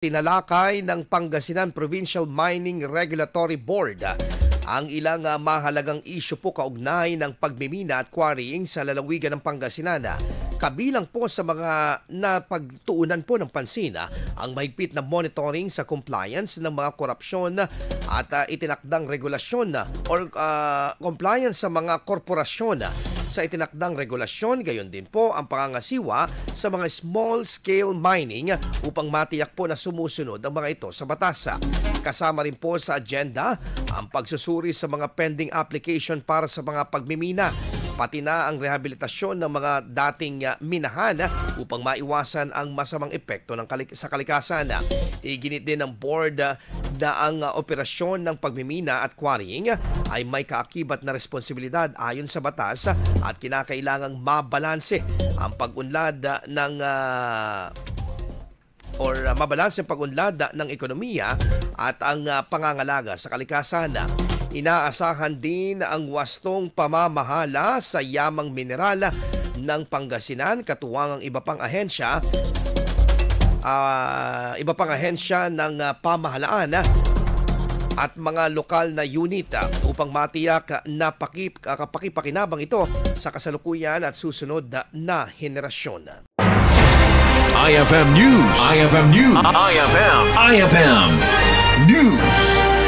Tinalakay ng Pangasinan Provincial Mining Regulatory Board ang ilang mahalagang isyu po kaugnay ng pagmimina at quarrying sa lalawigan ng Pangasinan. Kabilang po sa mga napagtuunan po ng pansin ang mahigpit na monitoring sa compliance ng mga korupsyon at itinakdang regulasyon or compliance sa mga korporasyon sa itinakdang regulasyon, gayon din po ang pangangasiwa sa mga small-scale mining upang matiyak po na sumusunod ang mga ito sa batas. Kasama rin po sa agenda ang pagsusuri sa mga pending application para sa mga pagmimina, pati na ang rehabilitasyon ng mga dating minahan upang maiwasan ang masamang epekto sa kalikasan. Iginit din ng board na ang operasyon ng pagmimina at quarrying ay may kaakibat na responsibilidad ayon sa batas at kinakailangang mabalanse ang pag-unlad ng mabalanse ang pag-unlad ng ekonomiya at ang pangangalaga sa kalikasan. Inaasahan din ang wastong pamamahala sa yamang mineral ng Pangasinan, katuwang ang iba pang ahensya ng pamahalaan at mga lokal na unit upang matiyak na kapakipakinabang ito sa kasalukuyan at susunod na henerasyon. IFM News. IFM News. IFM News.